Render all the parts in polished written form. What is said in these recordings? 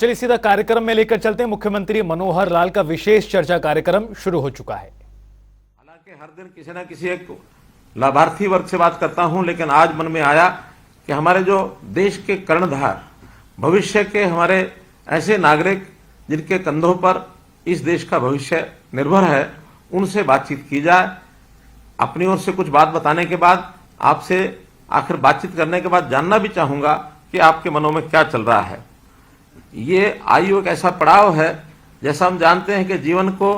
चलिए सीधा कार्यक्रम में लेकर चलते हैं। मुख्यमंत्री मनोहर लाल का विशेष चर्चा कार्यक्रम शुरू हो चुका है। हालांकि हर दिन किसी न किसी एक लाभार्थी वर्ग से बात करता हूं, लेकिन आज मन में आया कि हमारे जो देश के कर्णधार, भविष्य के हमारे ऐसे नागरिक जिनके कंधों पर इस देश का भविष्य निर्भर है, उनसे बातचीत की जाए। अपनी ओर से कुछ बात बताने के बाद आपसे आखिर बातचीत करने के बाद जानना भी चाहूंगा कि आपके मनों में क्या चल रहा है। ये आयु एक ऐसा पड़ाव है, जैसा हम जानते हैं कि जीवन को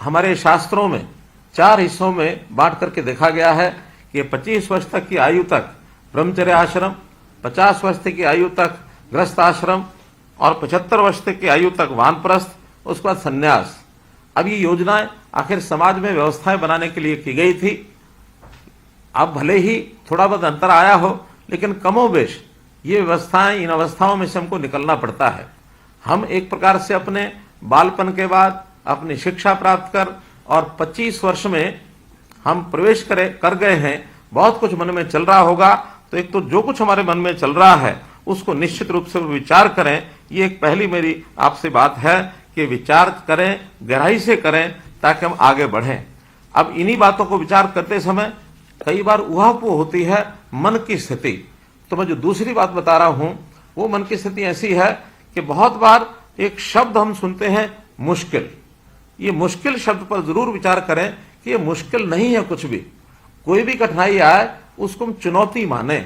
हमारे शास्त्रों में 4 हिस्सों में बांट करके देखा गया है कि 25 वर्ष तक की आयु तक ब्रह्मचर्य आश्रम, 50 वर्ष तक की आयु तक गृहस्थ आश्रम और 75 वर्ष तक की आयु तक वानप्रस्थ, उसके बाद संन्यास। अब ये योजनाएं आखिर समाज में व्यवस्थाएं बनाने के लिए की गई थी। अब भले ही थोड़ा बहुत अंतर आया हो, लेकिन कमोबेश ये व्यवस्थाएं, इन अवस्थाओं में से हमको निकलना पड़ता है। हम एक प्रकार से अपने बालपन के बाद अपनी शिक्षा प्राप्त कर और 25 वर्ष में हम प्रवेश कर गए हैं। बहुत कुछ मन में चल रहा होगा, तो एक तो जो कुछ हमारे मन में चल रहा है उसको निश्चित रूप से विचार करें। ये एक पहली मेरी आपसे बात है कि विचार करें, गहराई से करें, ताकि हम आगे बढ़ें। अब इन्हीं बातों को विचार करते समय कई बार उहापोह होती है मन की स्थिति। तो मैं जो दूसरी बात बता रहा हूं वो मन की स्थिति ऐसी है कि बहुत बार एक शब्द हम सुनते हैं, मुश्किल। ये मुश्किल शब्द पर जरूर विचार करें कि ये मुश्किल नहीं है कुछ भी। कोई भी कठिनाई आए उसको हम चुनौती माने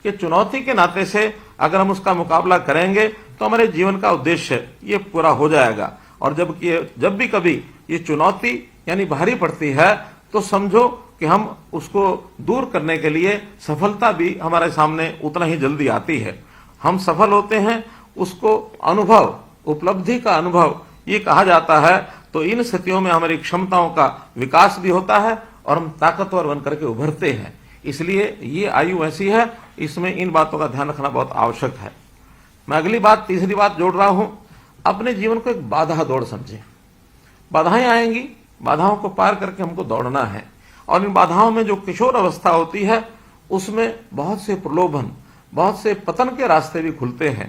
कि चुनौती के नाते से अगर हम उसका मुकाबला करेंगे तो हमारे जीवन का उद्देश्य ये पूरा हो जाएगा। और जब भी कभी ये चुनौती यानी भारी पड़ती है तो समझो कि हम उसको दूर करने के लिए सफलता भी हमारे सामने उतना ही जल्दी आती है। हम सफल होते हैं, उसको अनुभव, उपलब्धि का अनुभव ये कहा जाता है। तो इन स्थितियों में हमारी क्षमताओं का विकास भी होता है और हम ताकतवर बनकर के उभरते हैं। इसलिए ये आयु ऐसी है, इसमें इन बातों का ध्यान रखना बहुत आवश्यक है। मैं अगली बात, तीसरी बात जोड़ रहा हूं, अपने जीवन को एक बाधा दौड़ समझें। बाधाएं आएंगी, बाधाओं को पार करके हमको दौड़ना है। और इन बाधाओं में जो किशोर अवस्था होती है उसमें बहुत से प्रलोभन, बहुत से पतन के रास्ते भी खुलते हैं।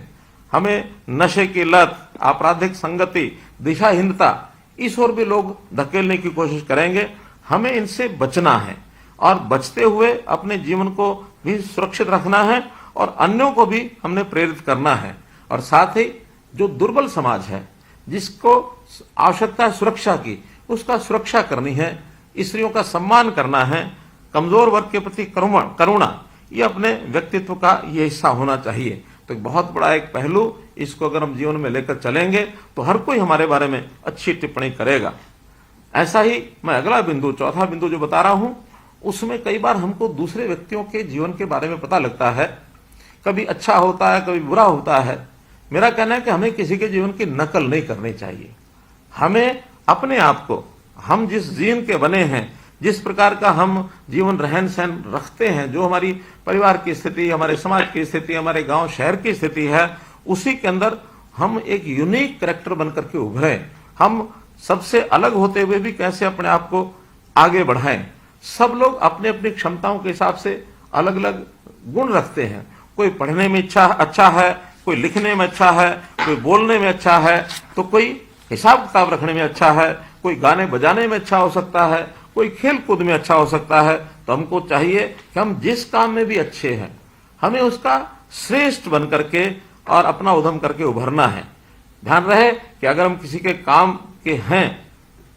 हमें नशे की लत, आपराधिक संगति, दिशाहीनता, इस ओर भी लोग धकेलने की कोशिश करेंगे। हमें इनसे बचना है और बचते हुए अपने जीवन को भी सुरक्षित रखना है और अन्यों को भी हमने प्रेरित करना है। और साथ ही जो दुर्बल समाज है, जिसको आवश्यकता है सुरक्षा की, उसका सुरक्षा करनी है, स्त्रियों का सम्मान करना है, कमजोर वर्ग के प्रति करुणा, ये अपने व्यक्तित्व का ये हिस्सा होना चाहिए। तो एक बहुत बड़ा एक पहलू, इसको अगर हम जीवन में लेकर चलेंगे तो हर कोई हमारे बारे में अच्छी टिप्पणी करेगा। ऐसा ही मैं अगला बिंदु, चौथा बिंदु जो बता रहा हूं, उसमें कई बार हमको दूसरे व्यक्तियों के जीवन के बारे में पता लगता है। कभी अच्छा होता है, कभी बुरा होता है। मेरा कहना है कि हमें किसी के जीवन की नकल नहीं करनी चाहिए। हमें अपने आप को, हम जिस जीन के बने हैं, जिस प्रकार का हम जीवन रहन सहन रखते हैं, जो हमारी परिवार की स्थिति, हमारे समाज की स्थिति, हमारे गांव शहर की स्थिति है, उसी के अंदर हम एक यूनिक कैरेक्टर बनकर के उभरें। हम सबसे अलग होते हुए भी कैसे अपने आप को आगे बढ़ाएं। सब लोग अपने अपनी क्षमताओं के हिसाब से अलग अलग गुण रखते हैं। कोई पढ़ने में अच्छा है, कोई लिखने में अच्छा है, कोई बोलने में अच्छा है, तो कोई हिसाब किताब रखने में अच्छा है, कोई गाने बजाने में अच्छा हो सकता है, कोई खेल कूद में अच्छा हो सकता है। तो हमको चाहिए कि हम जिस काम में भी अच्छे हैं, हमें उसका श्रेष्ठ बन करके और अपना उद्यम करके उभरना है। ध्यान रहे कि अगर हम किसी के काम के हैं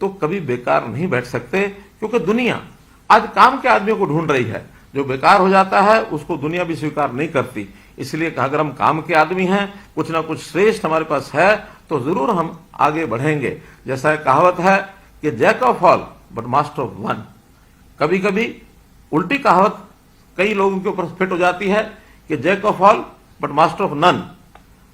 तो कभी बेकार नहीं बैठ सकते, क्योंकि दुनिया आज काम के आदमियों को ढूंढ रही है। जो बेकार हो जाता है उसको दुनिया भी स्वीकार नहीं करती। इसलिए अगर हम काम के आदमी हैं, कुछ ना कुछ श्रेष्ठ हमारे पास है, तो जरूर हम आगे बढ़ेंगे। जैसा कहावत है कि jack of all but master of one. कभी कभी उल्टी कहावत कई लोगों के ऊपर फिट हो जाती है कि jack of all but master of none.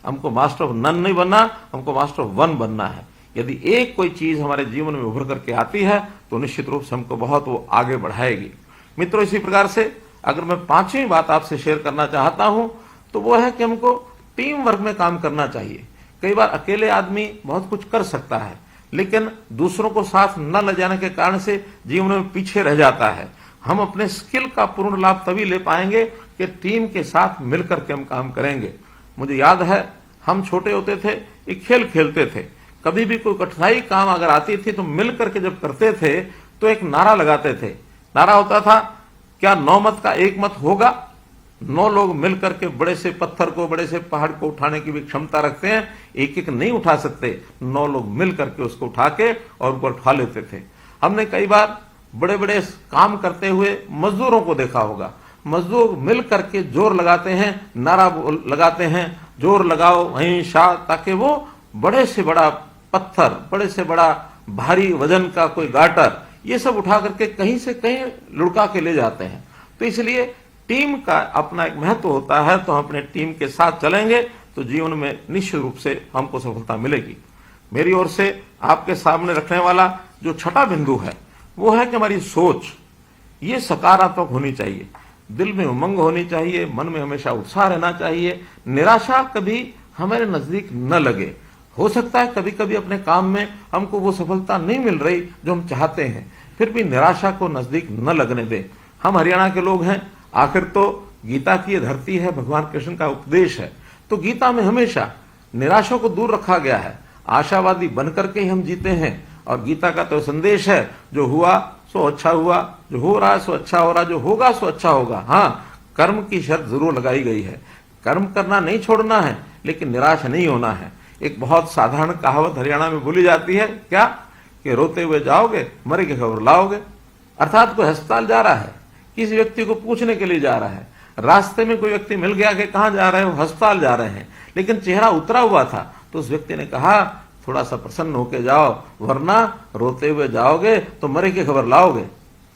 हमको मास्टर ऑफ नन नहीं बनना, हमको मास्टर ऑफ वन बनना है। यदि एक कोई चीज हमारे जीवन में उभर करके आती है तो निश्चित रूप से हमको बहुत वो आगे बढ़ाएगी। मित्रों, इसी प्रकार से अगर मैं 5वीं बात आपसे शेयर करना चाहता हूं तो वो है कि हमको टीम वर्क में काम करना चाहिए। कई बार अकेले आदमी बहुत कुछ कर सकता है, लेकिन दूसरों को साथ न ले जाने के कारण से जीवन में पीछे रह जाता है। हम अपने स्किल का पूर्ण लाभ तभी ले पाएंगे कि टीम के साथ मिलकर के हम काम करेंगे। मुझे याद है हम छोटे होते थे, एक खेल खेलते थे, कभी भी कोई कठिनाई काम अगर आती थी तो मिल करके जब करते थे तो एक नारा लगाते थे। नारा होता था, क्या 9 मत का 1 मत होगा? 9 लोग मिल करके बड़े से पत्थर को, बड़े से पहाड़ को उठाने की भी क्षमता रखते हैं, एक एक नहीं उठा सकते, 9 लोग मिल करके उसको उठा के और ऊपर उठा लेते थे। हमने कई बार बड़े बड़े काम करते हुए मजदूरों को देखा होगा, मजदूर मिल करके जोर लगाते हैं, नारा लगाते हैं, जोर लगाओ वहीं शाह, ताकि वो बड़े से बड़ा पत्थर, बड़े से बड़ा भारी वजन का कोई गाटर, ये सब उठा करके कहीं से कहीं लुढ़का के ले जाते हैं। तो इसलिए टीम का अपना एक महत्व होता है, तो हम अपने टीम के साथ चलेंगे तो जीवन में निश्चित रूप से हमको सफलता मिलेगी। मेरी ओर से आपके सामने रखने वाला जो छठा बिंदु है वो है कि हमारी सोच ये सकारात्मक होनी चाहिए, दिल में उमंग होनी चाहिए, मन में हमेशा उत्साह रहना चाहिए, निराशा कभी हमारे नजदीक न लगे। हो सकता है कभी कभी अपने काम में हमको वो सफलता नहीं मिल रही जो हम चाहते हैं, फिर भी निराशा को नजदीक न लगने दें। हम हरियाणा के लोग हैं, आखिर तो गीता की ये धरती है, भगवान कृष्ण का उपदेश है, तो गीता में हमेशा निराशा को दूर रखा गया है, आशावादी बनकर के ही हम जीते हैं। और गीता का तो संदेश है, जो हुआ सो अच्छा हुआ, जो हो रहा है सो अच्छा हो रहा, जो होगा सो अच्छा होगा। हाँ, कर्म की शर्त जरूर लगाई गई है, कर्म करना नहीं छोड़ना है, लेकिन निराश नहीं होना है। एक बहुत साधारण कहावत हरियाणा में बोली जाती है, क्या कि रोते हुए जाओगे मरे की खबर लाओगे। अर्थात कोई अस्पताल जा रहा है, किसी व्यक्ति को पूछने के लिए जा रहा है, रास्ते में कोई व्यक्ति मिल गया कि कहां जा रहे हो, अस्पताल जा रहे हैं, लेकिन चेहरा उतरा हुआ था, तो उस व्यक्ति ने कहा थोड़ा सा प्रसन्न होके जाओ, वरना रोते हुए जाओगे तो मरे की खबर लाओगे।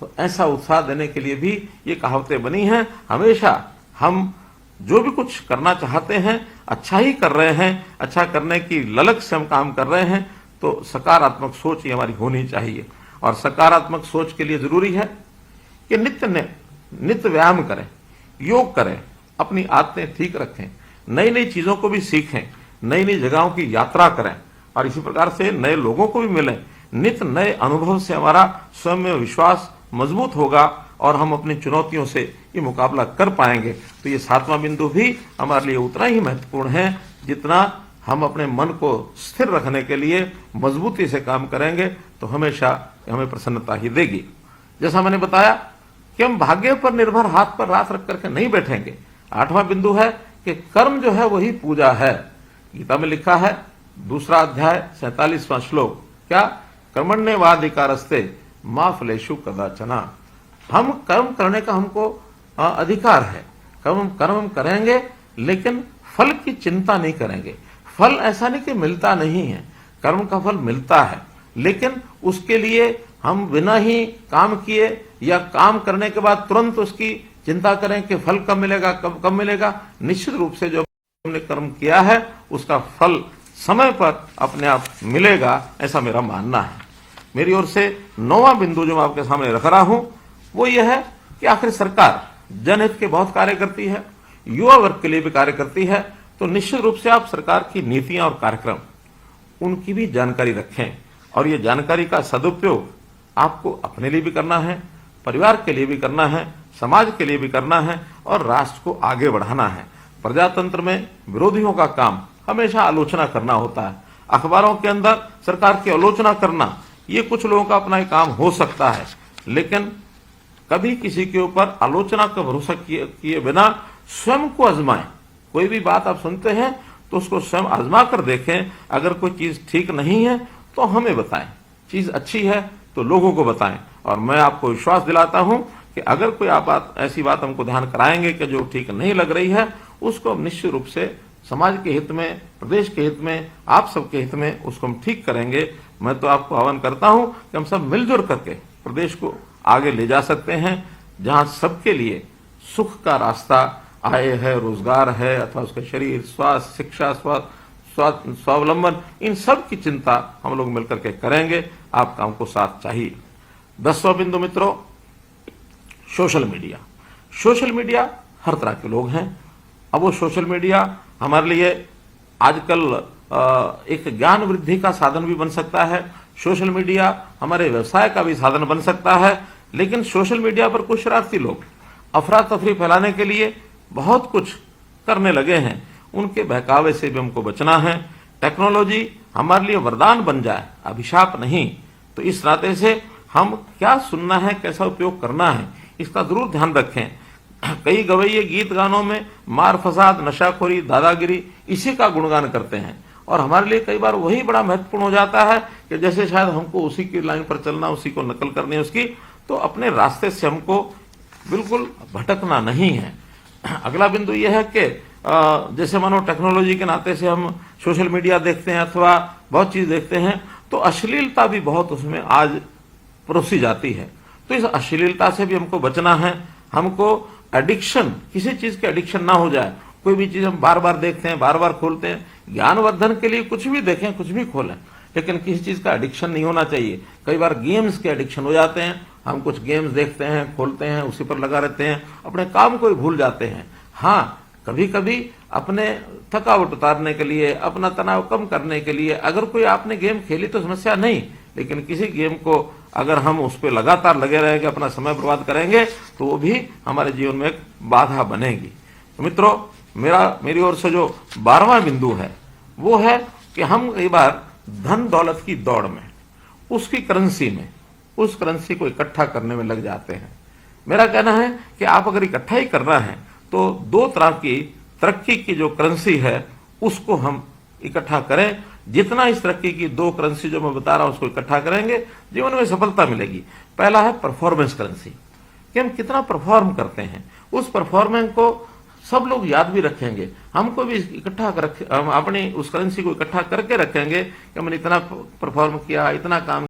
तो ऐसा उत्साह देने के लिए भी ये कहावतें बनी हैं। हमेशा हम जो भी कुछ करना चाहते हैं अच्छा ही कर रहे हैं, अच्छा करने की ललक से हम काम कर रहे हैं, तो सकारात्मक सोच ही हमारी होनी चाहिए। और सकारात्मक सोच के लिए जरूरी है कि नित्य व्यायाम करें, योग करें, अपनी आदतें ठीक रखें, नई नई चीजों को भी सीखें, नई नई जगहों की यात्रा करें और इसी प्रकार से नए लोगों को भी मिलें। नित्य नए अनुभव से हमारा स्वयं में विश्वास मजबूत होगा और हम अपनी चुनौतियों से ये मुकाबला कर पाएंगे। तो ये 7वां बिंदु भी हमारे लिए उतना ही महत्वपूर्ण है जितना हम अपने मन को स्थिर रखने के लिए मजबूती से काम करेंगे तो हमेशा हमें प्रसन्नता ही देगी। जैसा मैंने बताया कि हम भाग्य पर निर्भर हाथ पर रात रख करके नहीं बैठेंगे। 8वां बिंदु है कि कर्म जो है वही पूजा है। गीता में लिखा है 2 अध्याय 47वां श्लोक, क्या कर्मण्येवाधिकारस्ते मा फलेषु कदाचन। हम कर्म करने का हमको अधिकार है, कर्म करेंगे, लेकिन फल की चिंता नहीं करेंगे। फल ऐसा नहीं कि मिलता नहीं है, कर्म का फल मिलता है, लेकिन उसके लिए हम बिना ही काम किए या काम करने के बाद तुरंत उसकी चिंता करें कि फल कब मिलेगा, कब मिलेगा। निश्चित रूप से जो हमने कर्म किया है उसका फल समय पर अपने आप मिलेगा, ऐसा मेरा मानना है। मेरी ओर से 9वां बिंदु जो मैं आपके सामने रख रहा हूं वो ये है कि आखिर सरकार जनहित के बहुत कार्य करती है, युवा वर्ग के लिए भी कार्य करती है, तो निश्चित रूप से आप सरकार की नीतियां और कार्यक्रम उनकी भी जानकारी रखें और ये जानकारी का सदुपयोग आपको अपने लिए भी करना है, परिवार के लिए भी करना है, समाज के लिए भी करना है और राष्ट्र को आगे बढ़ाना है। प्रजातंत्र में विरोधियों का काम हमेशा आलोचना करना होता है। अखबारों के अंदर सरकार की आलोचना करना ये कुछ लोगों का अपना काम हो सकता है, लेकिन कभी किसी के ऊपर आलोचना का भरोसा किए बिना स्वयं को आजमाएं। कोई भी बात आप सुनते हैं तो उसको स्वयं आजमा कर देखें। अगर कोई चीज ठीक नहीं है तो हमें बताएं, चीज अच्छी है तो लोगों को बताएं। और मैं आपको विश्वास दिलाता हूं कि अगर कोई आप ऐसी बात हमको ध्यान कराएंगे कि जो ठीक नहीं लग रही है, उसको हम निश्चित रूप से समाज के हित में, प्रदेश के हित में, आप सबके हित में उसको हम ठीक करेंगे। मैं तो आपको आह्वान करता हूं कि हम सब मिलजुल करके प्रदेश को आगे ले जा सकते हैं, जहां सबके लिए सुख का रास्ता, आय है, रोजगार है, अथवा उसका शरीर, स्वास्थ्य, शिक्षा, स्वावलंबन, इन सब की चिंता हम लोग मिलकर के करेंगे। आपका हमको साथ चाहिए। 10वां बिंदु मित्रों, सोशल मीडिया। सोशल मीडिया हर तरह के लोग हैं। अब वो सोशल मीडिया हमारे लिए आजकल एक ज्ञान वृद्धि का साधन भी बन सकता है, सोशल मीडिया हमारे व्यवसाय का भी साधन बन सकता है। लेकिन सोशल मीडिया पर कुछ शरारती लोग अफरा तफरी फैलाने के लिए बहुत कुछ करने लगे हैं उनके बहकावे से भी हमको बचना है। टेक्नोलॉजी हमारे लिए वरदान बन जाए, अभिशाप नहीं। तो इस नाते से हम क्या सुनना है, कैसा उपयोग करना है, इसका जरूर ध्यान रखें। कई गवैये गीत गानों में मार फसाद, नशाखोरी, दादागिरी इसी का गुणगान करते हैं, और हमारे लिए कई बार वही बड़ा महत्वपूर्ण हो जाता है कि जैसे शायद हमको उसी की लाइन पर चलना, उसी को नकल करनी है उसकी, तो अपने रास्ते से हमको बिल्कुल भटकना नहीं है। अगला बिंदु यह है कि जैसे मानो टेक्नोलॉजी के नाते से हम सोशल मीडिया देखते हैं अथवा बहुत चीज देखते हैं, तो अश्लीलता भी बहुत उसमें आज परोसी जाती है। तो इस अश्लीलता से भी हमको बचना है। हमको एडिक्शन, किसी चीज के एडिक्शन ना हो जाए। कोई भी चीज हम बार बार देखते हैं, बार बार खोलते हैं, ज्ञानवर्धन के लिए कुछ भी देखें, कुछ भी खोलें, लेकिन किसी चीज का एडिक्शन नहीं होना चाहिए। कई बार गेम्स के एडिक्शन हो जाते हैं, हम कुछ गेम्स देखते हैं, खोलते हैं, उसी पर लगा रहते हैं, अपने काम को ही भूल जाते हैं। हाँ, कभी कभी अपने थकावट उतारने के लिए, अपना तनाव कम करने के लिए अगर कोई आपने गेम खेली तो समस्या नहीं, लेकिन किसी गेम को अगर हम उस पर लगातार लगे रहेंगे, अपना समय बर्बाद करेंगे, तो वो भी हमारे जीवन में एक बाधा बनेगी। तो मित्रों, मेरी ओर से जो 12वां बिंदु है वो है कि हम कई बार धन दौलत की दौड़ में, उसकी करेंसी में, उस करेंसी को इकट्ठा करने में लग जाते हैं। मेरा कहना है कि आप अगर इकट्ठा ही करना है तो 2 तरह की तरक्की की जो करेंसी है उसको हम इकट्ठा करें। जितना इस तरक्की की 2 करेंसी जो मैं बता रहा हूं उसको इकट्ठा करेंगे, जीवन में सफलता मिलेगी। पहला है परफॉर्मेंस करेंसी, कि हम कितना परफॉर्म करते हैं। उस परफॉर्मेंस को सब लोग याद भी रखेंगे, हमको भी इकट्ठा कर, हम अपनी उस करेंसी को इकट्ठा करके रखेंगे कि हमने इतना परफॉर्म किया, इतना काम।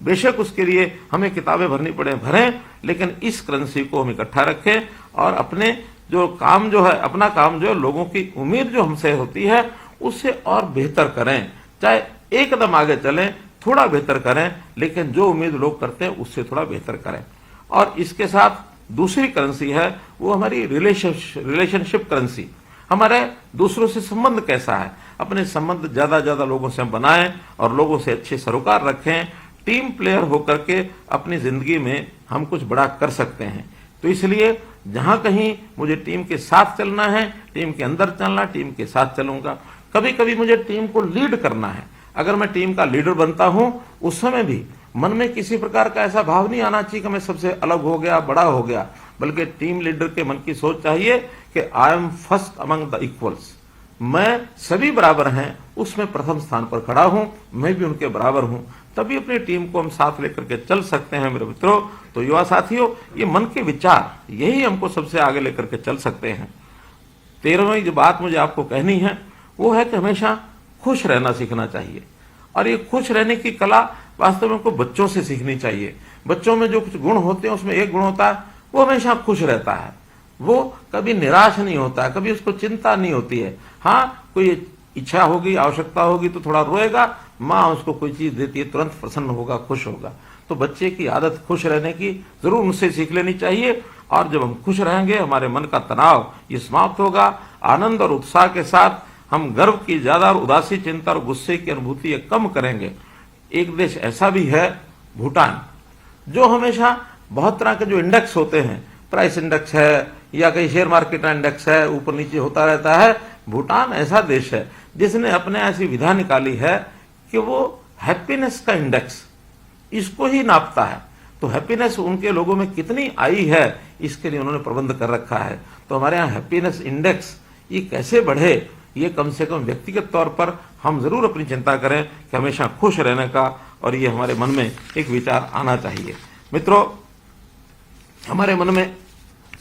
बेशक उसके लिए हमें किताबें भरनी पड़े, भरें, लेकिन इस करेंसी को हम इकट्ठा रखें और अपने जो काम जो है, अपना काम जो है, लोगों की उम्मीद जो हमसे होती है उससे और बेहतर करें। चाहे एकदम आगे चलें, थोड़ा बेहतर करें, लेकिन जो उम्मीद लोग करते हैं उससे थोड़ा बेहतर करें। और इसके साथ दूसरी करेंसी है वो हमारी रिलेशनशिप करेंसी। हमारे दूसरों से संबंध कैसा है, अपने संबंध ज्यादा लोगों से हम बनाएं और लोगों से अच्छे सरोकार रखें। टीम प्लेयर होकर के अपनी जिंदगी में हम कुछ बड़ा कर सकते हैं। तो इसलिए जहां कहीं मुझे टीम के साथ चलना है, टीम के अंदर चलना, टीम के साथ चलूंगा। कभी कभी मुझे टीम को लीड करना है, अगर मैं टीम का लीडर बनता हूं उस समय भी मन में किसी प्रकार का ऐसा भाव नहीं आना चाहिए कि मैं सबसे अलग हो गया, बड़ा हो गया, बल्कि टीम लीडर के मन की सोच चाहिए कि I am first among the equals, मैं सभी बराबर हैं, उसमें प्रथम स्थान पर खड़ा हूं, मैं भी उनके बराबर हूं। तभी अपनी टीम को हम साथ लेकर के चल सकते हैं मेरे मित्रों। तो युवा साथियों, ये मन के विचार यही हमको सबसे आगे लेकर के चल सकते हैं। 13वीं जो बात मुझे आपको कहनी है वो है कि हमेशा खुश रहना सीखना चाहिए। और ये खुश रहने की कला वास्तव में हमको बच्चों से सीखनी चाहिए। बच्चों में जो कुछ गुण होते हैं उसमें एक गुण होता है वो हमेशा खुश रहता है, वो कभी निराश नहीं होता, कभी उसको चिंता नहीं होती है। हाँ, कोई इच्छा होगी, आवश्यकता होगी तो थोड़ा रोएगा, माँ उसको कोई चीज देती है तुरंत प्रसन्न होगा, खुश होगा। तो बच्चे की आदत खुश रहने की जरूर उनसे सीख लेनी चाहिए। और जब हम खुश रहेंगे हमारे मन का तनाव ये समाप्त होगा। आनंद और उत्साह के साथ हम गर्व की ज्यादा और उदासी, चिंता और गुस्से की अनुभूति ये कम करेंगे। एक देश ऐसा भी है भूटान, जो हमेशा बहुत तरह के जो इंडेक्स होते हैं, प्राइस इंडेक्स है या कहीं शेयर मार्केट इंडेक्स है, ऊपर नीचे होता रहता है। भूटान ऐसा देश है जिसने अपने ऐसी विधा निकाली है कि वो हैप्पीनेस का इंडेक्स इसको ही नापता है। तो हैप्पीनेस उनके लोगों में कितनी आई है इसके लिए उन्होंने प्रबंध कर रखा है। तो हमारे यहाँ हैप्पीनेस इंडेक्स ये कैसे बढ़े, ये कम से कम व्यक्तिगत तौर पर हम जरूर अपनी चिंता करें कि हमेशा खुश रहने का, और ये हमारे मन में एक विचार आना चाहिए। मित्रों, हमारे मन में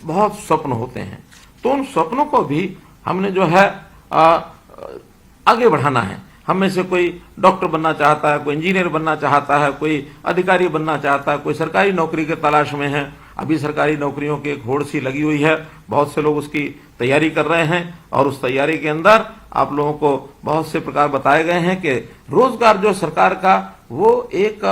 बहुत स्वप्न होते हैं, तो उन स्वप्नों को भी हमने जो है आगे बढ़ाना है। हम में से कोई डॉक्टर बनना चाहता है, कोई इंजीनियर बनना चाहता है, कोई अधिकारी बनना चाहता है, कोई सरकारी नौकरी के तलाश में है। अभी सरकारी नौकरियों की एक होड़ सी लगी हुई है, बहुत से लोग उसकी तैयारी कर रहे हैं, और उस तैयारी के अंदर आप लोगों को बहुत से प्रकार बताए गए हैं कि रोजगार जो सरकार का वो एक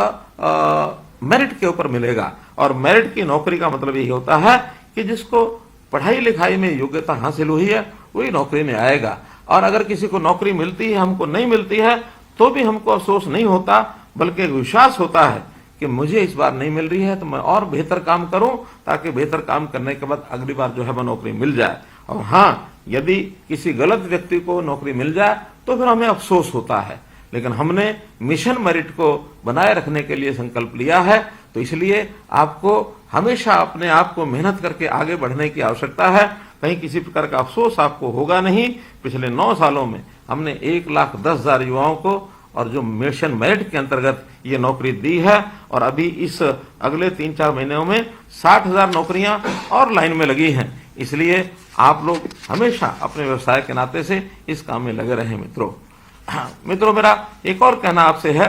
मेरिट के ऊपर मिलेगा। और मेरिट की नौकरी का मतलब यही होता है कि जिसको पढ़ाई लिखाई में योग्यता हासिल हुई है वही नौकरी में आएगा। और अगर किसी को नौकरी मिलती है, हमको नहीं मिलती है, तो भी हमको अफसोस नहीं होता, बल्कि विश्वास होता है कि मुझे इस बार नहीं मिल रही है तो मैं और बेहतर काम करूं, ताकि बेहतर काम करने के बाद अगली बार जो है वो नौकरी मिल जाए। और हाँ, यदि किसी गलत व्यक्ति को नौकरी मिल जाए तो फिर हमें अफसोस होता है, लेकिन हमने मिशन मेरिट को बनाए रखने के लिए संकल्प लिया है, तो इसलिए आपको हमेशा अपने आप को मेहनत करके आगे बढ़ने की आवश्यकता है। कहीं किसी प्रकार का अफसोस आपको होगा नहीं। पिछले 9 सालों में हमने 1,10,000 युवाओं को और जो मिशन मेरिट के अंतर्गत ये नौकरी दी है, और अभी इस अगले 3-4 महीनों में 60,000 नौकरियां और लाइन में लगी हैं। इसलिए आप लोग हमेशा अपने व्यवसाय के नाते से इस काम में लगे रहें। मित्रों, मेरा एक और कहना आपसे है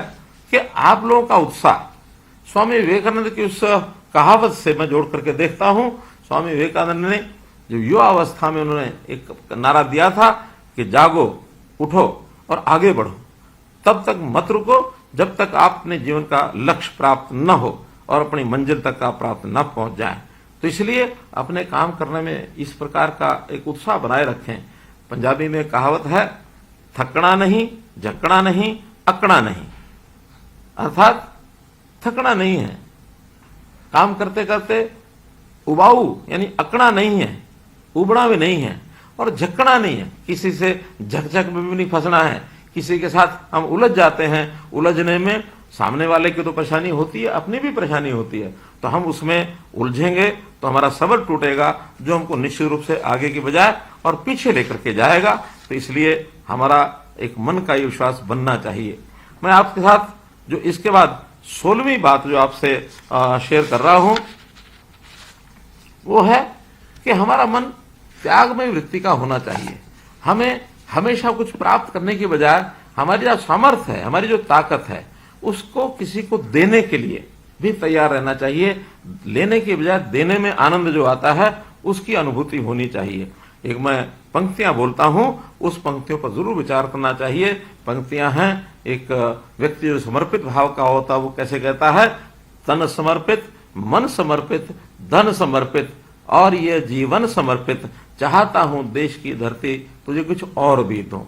कि आप लोगों का उत्साह स्वामी विवेकानंद की उस कहावत से मैं जोड़ करके देखता हूं। स्वामी विवेकानंद ने जो युवा अवस्था में उन्होंने एक नारा दिया था कि जागो, उठो और आगे बढ़ो, तब तक मत रुको जब तक आप अपने जीवन का लक्ष्य प्राप्त न हो और अपनी मंजिल तक आप प्राप्त न पहुंच जाए। तो इसलिए अपने काम करने में इस प्रकार का एक उत्साह बनाए रखें। पंजाबी में कहावत है, थकना नहीं, झकना नहीं, अकड़ा नहीं। अर्थात थकना नहीं है, काम करते करते उबाऊ यानी अकड़ा नहीं है, उबड़ा भी नहीं है, और झकना नहीं है, किसी से झकझक में भी नहीं फंसना है। किसी के साथ हम उलझ जाते हैं, उलझने में सामने वाले की तो परेशानी होती है, अपनी भी परेशानी होती है, तो हम उसमें उलझेंगे तो हमारा सब्र टूटेगा, जो हमको निश्चित रूप से आगे की बजाय और पीछे लेकर के जाएगा। तो इसलिए हमारा एक मन का ये विश्वास बनना चाहिए। मैं आपके साथ जो इसके बाद 16वीं बात जो आपसे शेयर कर रहा हूं, वो है कि हमारा मन त्यागमय वृत्ति का होना चाहिए। हमें हमेशा कुछ प्राप्त करने की बजाय हमारी जो सामर्थ्य है, हमारी जो ताकत है, उसको किसी को देने के लिए भी तैयार रहना चाहिए। लेने की बजाय देने में आनंद जो आता है उसकी अनुभूति होनी चाहिए। एक मैं पंक्तियां बोलता हूं, उस पंक्तियों पर जरूर विचार करना चाहिए। पंक्तियां हैं, एक व्यक्ति जो समर्पित भाव का होता है वो कैसे कहता है, तन समर्पित, मन समर्पित, धन समर्पित और ये जीवन समर्पित, चाहता हूं देश की धरती तुझे कुछ और भी दूं।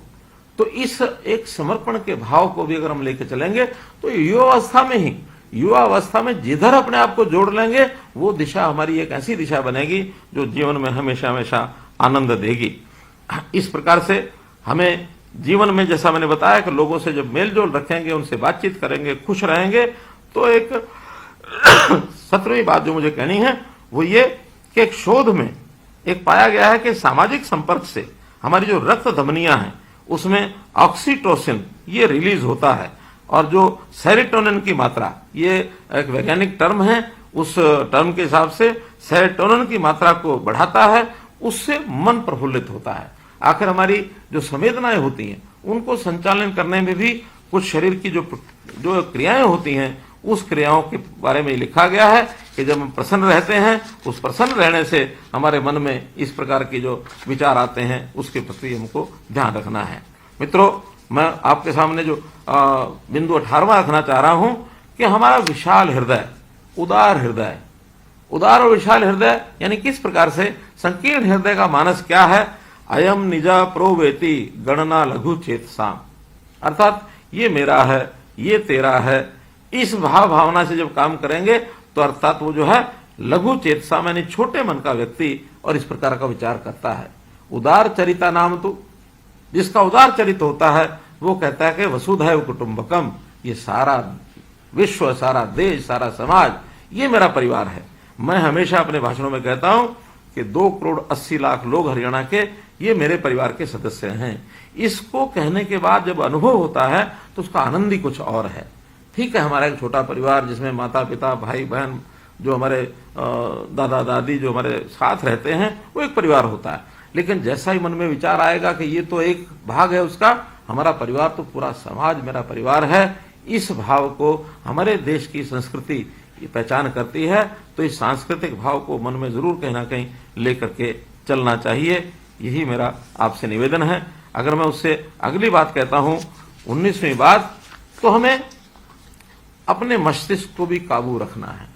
तो इस एक समर्पण के भाव को भी अगर हम लेकर चलेंगे तो युवा अवस्था में जिधर अपने आप को जोड़ लेंगे वो दिशा हमारी एक ऐसी दिशा बनेगी जो जीवन में हमेशा हमेशा आनंद देगी। इस प्रकार से हमें जीवन में, जैसा मैंने बताया कि लोगों से जब मेल जोल रखेंगे, उनसे बातचीत करेंगे, खुश रहेंगे, तो एक 17वीं बात जो मुझे कहनी है वो ये कि एक शोध में एक पाया गया है कि सामाजिक संपर्क से हमारी जो रक्त धमनियां हैं उसमें ऑक्सीटोसिन ये रिलीज होता है, और जो सेरोटोनिन की मात्रा, ये एक वैज्ञानिक टर्म है, उस टर्म के हिसाब से सेरोटोनिन की मात्रा को बढ़ाता है, उससे मन प्रफुल्लित होता है। आखिर हमारी जो संवेदनाएं होती हैं उनको संचालन करने में भी कुछ शरीर की जो क्रियाएं होती हैं, उस क्रियाओं के बारे में लिखा गया है कि जब हम प्रसन्न रहते हैं, उस प्रसन्न रहने से हमारे मन में इस प्रकार के जो विचार आते हैं उसके प्रति हमको ध्यान रखना है। मित्रों, मैं आपके सामने जो बिंदु 18वां रखना चाह रहा हूं कि हमारा विशाल हृदय, उदार और विशाल हृदय यानी किस प्रकार से संकीर्ण हृदय का मानस क्या है। अयम निजा प्रोवेति गणना लघु चेतसाम, अर्थात ये मेरा है, ये तेरा है। इस भावना से जब काम करेंगे तो अर्थात वो जो है लघु चेतसा यानी छोटे मन का व्यक्ति और इस प्रकार का विचार करता है। उदार चरिता नाम तो, जिसका उदार चरित्र होता है वो कहता है कि वसुधैव कुटुंबकम, ये सारा विश्व, सारा देश, सारा समाज ये मेरा परिवार है। मैं हमेशा अपने भाषणों में कहता हूं कि 2,80,00,000 लोग हरियाणा के ये मेरे परिवार के सदस्य हैं। इसको कहने के बाद जब अनुभव होता है तो उसका आनंद ही कुछ और है। ठीक है, हमारा एक छोटा परिवार जिसमें माता पिता, भाई बहन, जो हमारे दादा दादी जो हमारे साथ रहते हैं वो एक परिवार होता है, लेकिन जैसा ही मन में विचार आएगा कि ये तो एक भाग है उसका, हमारा परिवार तो पूरा समाज मेरा परिवार है, इस भाव को हमारे देश की संस्कृति पहचान करती है। तो इस सांस्कृतिक भाव को मन में जरूर कहीं ना कहीं लेकर के चलना चाहिए। यही मेरा आपसे निवेदन है। अगर मैं उससे अगली बात कहता हूं, 19वीं बात, तो हमें अपने मस्तिष्क को भी काबू रखना है।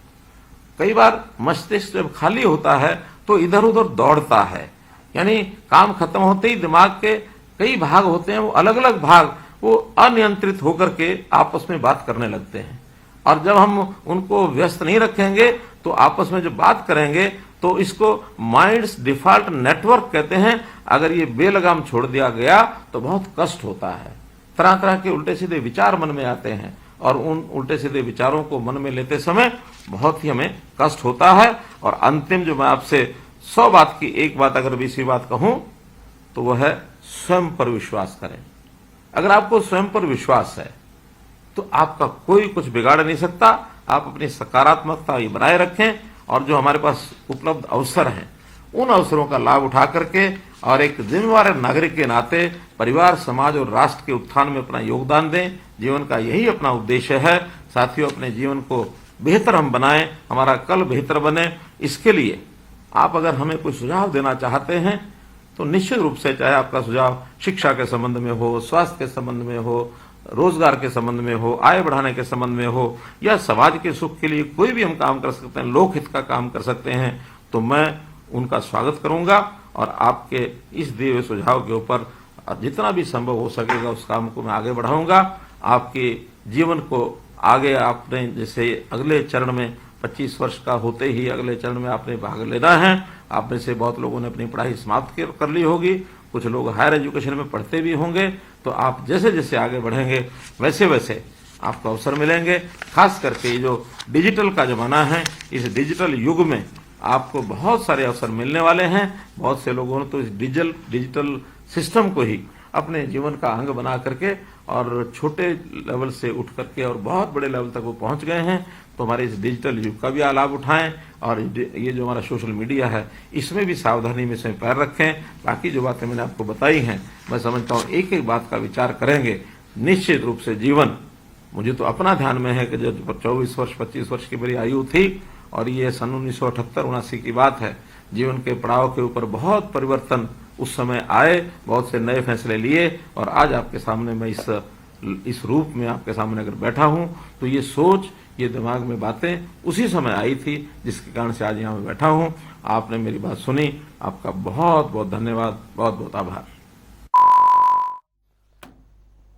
कई बार मस्तिष्क जब खाली होता है तो इधर उधर दौड़ता है, यानी काम खत्म होते ही दिमाग के कई भाग होते हैं, वो अलग अलग भाग वो अनियंत्रित होकर के आपस में बात करने लगते हैं और जब हम उनको व्यस्त नहीं रखेंगे तो आपस में जो बात करेंगे तो इसको माइंड्स डिफॉल्ट नेटवर्क कहते हैं। अगर ये बेलगाम छोड़ दिया गया तो बहुत कष्ट होता है, तरह तरह के उल्टे सीधे विचार मन में आते हैं और उन उल्टे सीधे विचारों को मन में लेते समय बहुत ही हमें कष्ट होता है। और अंतिम जो मैं आपसे 100 बात की एक बात अगर भी इसी बात कहूं तो वह है स्वयं पर विश्वास करें। अगर आपको स्वयं पर विश्वास है तो आपका कोई कुछ बिगाड़ नहीं सकता। आप अपनी सकारात्मकता ये बनाए रखें और जो हमारे पास उपलब्ध अवसर हैं उन अवसरों का लाभ उठा करके और एक जिम्मेवार नागरिक के नाते परिवार, समाज और राष्ट्र के उत्थान में अपना योगदान दें। जीवन का यही अपना उद्देश्य है। साथियों, अपने जीवन को बेहतर हम बनाएं, हमारा कल बेहतर बने। इसके लिए आप अगर हमें कोई सुझाव देना चाहते हैं तो निश्चित रूप से, चाहे आपका सुझाव शिक्षा के संबंध में हो, स्वास्थ्य के संबंध में हो, रोजगार के संबंध में हो, आय बढ़ाने के संबंध में हो, या समाज के सुख के लिए कोई भी हम काम कर सकते हैं, लोकहित का काम कर सकते हैं, तो मैं उनका स्वागत करूंगा और आपके इस दिए हुए सुझाव के ऊपर जितना भी संभव हो सकेगा उस काम को मैं आगे बढ़ाऊंगा। आपके जीवन को आगे आपने जैसे अगले चरण में 25 वर्ष का होते ही अगले चरण में आपने भाग लेना है। आप में से बहुत लोगों ने अपनी पढ़ाई समाप्त कर ली होगी, कुछ लोग हायर एजुकेशन में पढ़ते भी होंगे। तो आप जैसे जैसे आगे बढ़ेंगे वैसे वैसे आपको अवसर मिलेंगे। खास करके ये जो डिजिटल का जमाना है, इस डिजिटल युग में आपको बहुत सारे अवसर मिलने वाले हैं। बहुत से लोगों ने तो इस डिजिटल सिस्टम को ही अपने जीवन का अंग बना करके और छोटे लेवल से उठ करके और बहुत बड़े लेवल तक वो पहुंच गए हैं। तो हमारे इस डिजिटल युग का भी लाभ उठाएं और ये जो हमारा सोशल मीडिया है इसमें भी सावधानी में से पैर रखें। बाकी जो बातें मैंने आपको बताई हैं, मैं समझता हूँ एक एक बात का विचार करेंगे निश्चित रूप से जीवन, मुझे तो अपना ध्यान में है कि जब 24 वर्ष 25 वर्ष की मेरी आयु थी और ये सन 1978-79 की बात है, जीवन के पड़ाव के ऊपर बहुत परिवर्तन उस समय आए, बहुत से नए फैसले लिए और आज आपके सामने मैं इस रूप में आपके सामने अगर बैठा हूं तो ये सोच, ये दिमाग में बातें उसी समय आई थी जिसके कारण से आज यहाँ मैं बैठा हूं। आपने मेरी बात सुनी, आपका बहुत बहुत धन्यवाद, बहुत बहुत आभार।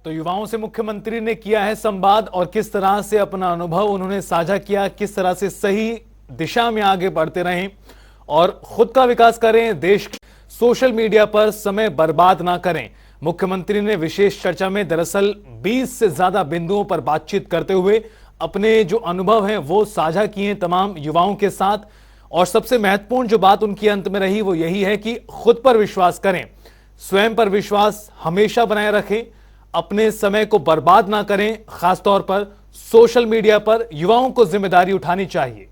तो युवाओं से मुख्यमंत्री ने किया है संवाद और किस तरह से अपना अनुभव उन्होंने साझा किया, किस तरह से सही दिशा में आगे बढ़ते रहें और खुद का विकास करें, देश सोशल मीडिया पर समय बर्बाद ना करें। मुख्यमंत्री ने विशेष चर्चा में दरअसल 20 से ज्यादा बिंदुओं पर बातचीत करते हुए अपने जो अनुभव हैं वो साझा किए तमाम युवाओं के साथ। और सबसे महत्वपूर्ण जो बात उनकी अंत में रही वो यही है कि खुद पर विश्वास करें, स्वयं पर विश्वास हमेशा बनाए रखें, अपने समय को बर्बाद ना करें। खासतौर पर सोशल मीडिया पर युवाओं को जिम्मेदारी उठानी चाहिए।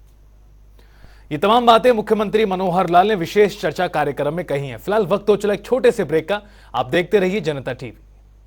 ये तमाम बातें मुख्यमंत्री मनोहर लाल ने विशेष चर्चा कार्यक्रम में कही हैं। फिलहाल वक्त हो चला एक छोटे से ब्रेक का। आप देखते रहिए जनता टीवी।